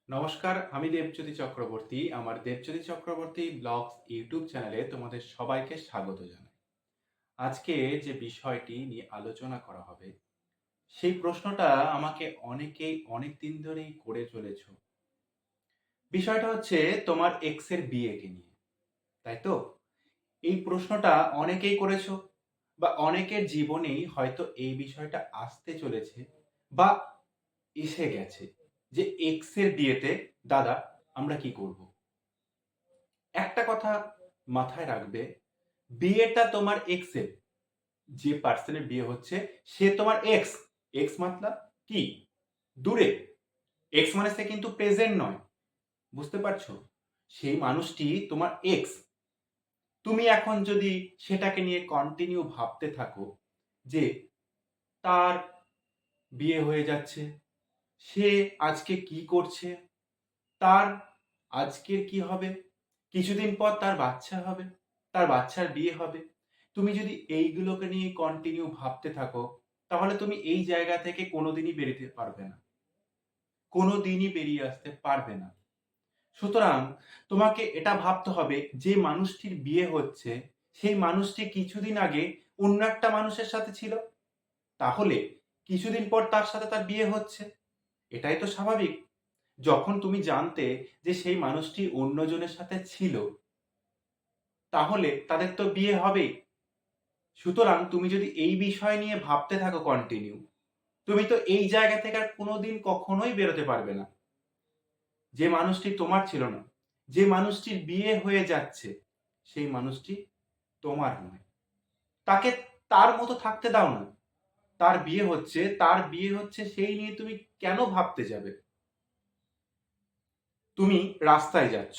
নমস্কার, আমি দেবজ্যোতি চক্রবর্তী। আমার দেবজ্যোতি চক্রবর্তী ব্লগস ইউটিউব চ্যানেলে তোমাদের সবাইকে স্বাগত জানাই। আজকে যে বিষয়টি নিয়ে আলোচনা করা হবে, সেই প্রশ্নটা আমাকে অনেকেই অনেকদিন ধরেই করে চলেছ। বিষয়টা হচ্ছে তোমার এক্স এর বিয়েকে নিয়ে, তাই তো? এই প্রশ্নটা অনেকেই করেছো বা অনেকের জীবনেই হয়তো এই বিষয়টা আসতে চলেছে বা এসে গেছে যে এক্স এর বিয়েতে দাদা আমরা কি করব? একটা কথা মাথায় রাখবে, বিয়েটা তোমার এক্স এর, যে পার্সনের বিয়ে হচ্ছে সে তোমার এক্স। এক্স মতলব কি? দূরে। এক্স মানে সে কিন্তু প্রেজেন্ট নয়। বুঝতে পারছো? সেই মানুষটি তোমার এক্স। তুমি এখন যদি সেটাকে নিয়ে কন্টিনিউ ভাবতে থাকো যে তার বিয়ে হয়ে যাচ্ছে, সে আজকে কি করছে, তার আজকের কি হবে, কিছুদিন পর তার বাচ্চা হবে, তার বাচ্চার বিয়ে হবে। তুমি যদি এইগুলোকে নিয়ে কন্টিনিউ ভাবতে থাকো, তাহলে তুমি এই জায়গা থেকে কোনোদিনই বেরোতে পারবে না। কোনোদিনই বেরিয়ে আসতে পারবে না। সুতরাং তোমাকে এটা ভাবতে হবে, যে মানুষটির বিয়ে হচ্ছে, সেই মানুষটি কিছুদিন আগে অন্য একটা মানুষের সাথে ছিল। তাহলে কিছুদিন পর তার সাথে তার বিয়ে হচ্ছে। এটাই তো স্বাভাবিক। যখন তুমি জানতে যে সেই মানুষটি অন্যজনের সাথে ছিল, তাহলে তাদের তো বিয়ে হবেই। সুতরাং তুমি যদি এই বিষয় নিয়ে ভাবতে থাকো কন্টিনিউ, তুমি তো এই জায়গা থেকে আর কোনোদিন কখনোই বেরোতে পারবে না। যে মানুষটি তোমার ছিল না, যে মানুষটির বিয়ে হয়ে যাচ্ছে, সেই মানুষটি তোমার নয়। তাকে তার মতো থাকতে দাও না। তার বিয়ে হচ্ছে, তার বিয়ে হচ্ছে, সেই নিয়ে তুমি কেন ভাবতে যাবে? তুমি রাস্তায় যাচ্ছ,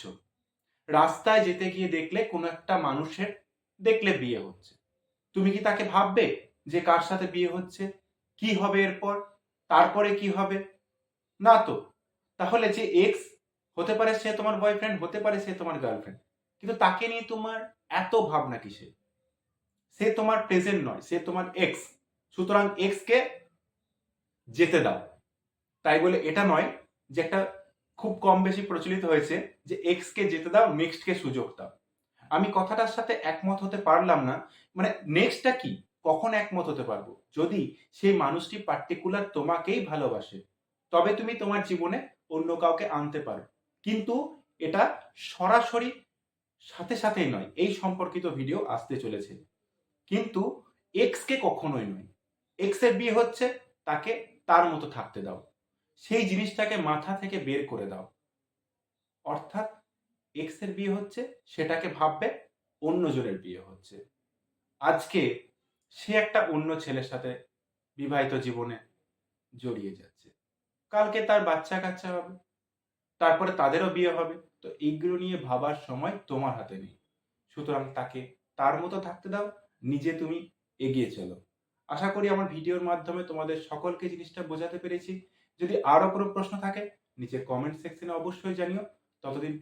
রাস্তায় যেতে গিয়ে দেখলে কোনো একটা মানুষের দেখলে বিয়ে হচ্ছে, তুমি কি তাকে ভাববে যে কার সাথে বিয়ে হচ্ছে, কি হবে এরপর, তারপরে কি হবে? না তো। তাহলে যে এক্স, হতে পারে সে তোমার বয়ফ্রেন্ড, হতে পারে সে তোমার গার্লফ্রেন্ড, কিন্তু তাকে নিয়ে তোমার এত ভাবনা কিসের? সে তোমার প্রেজেন্ট নয়, সে তোমার এক্স। সুতরাং এক্স কে যেতে দাও। তাই বলে এটা নয় যে একটা খুব কম বেশি প্রচলিত হয়েছে যে এক্স কে যেতে দাও, নেক্সট কে সুযোগ দাও। আমি কথাটার সাথে একমত হতে পারলাম না। মানে নেক্সটটা কি? কখন একমত হতে পারবো? যদি সেই মানুষটি পার্টিকুলার তোমাকেই ভালোবাসে, তবে তুমি তোমার জীবনে অন্য কাউকে আনতে পারো। কিন্তু এটা সরাসরি সাথে সাথেই নয়। এই সম্পর্কিত ভিডিও আসতে চলেছে। কিন্তু এক্স কে কখনোই নয়। এক্স এর বিয়ে হচ্ছে, তাকে তার মতো থাকতে দাও। সেই জিনিসটাকে মাথা থেকে বের করে দাও। অর্থাৎ এক্স এর বিয়ে হচ্ছে, সেটাকে ভাববে অন্যজনের বিয়ে হচ্ছে। আজকে সে একটা অন্য ছেলের সাথে বিবাহিত জীবনে জড়িয়ে যাচ্ছে, কালকে তার বাচ্চা কাচ্চা হবে, তারপরে তাদেরও বিয়ে হবে। তো এইগুলো নিয়ে ভাবার সময় তোমার হাতে নেই। সুতরাং তাকে তার মতো থাকতে দাও, নিজে তুমি এগিয়ে চলো। আশা করি আমার ভিডিওর মাধ্যমে তোমাদের সকলকে জিনিসটা বোঝাতে পেরেছি। যদি আরো কোনো প্রশ্ন থাকে, নিচে কমেন্ট সেকশনে অবশ্যই জানিও। ততদিন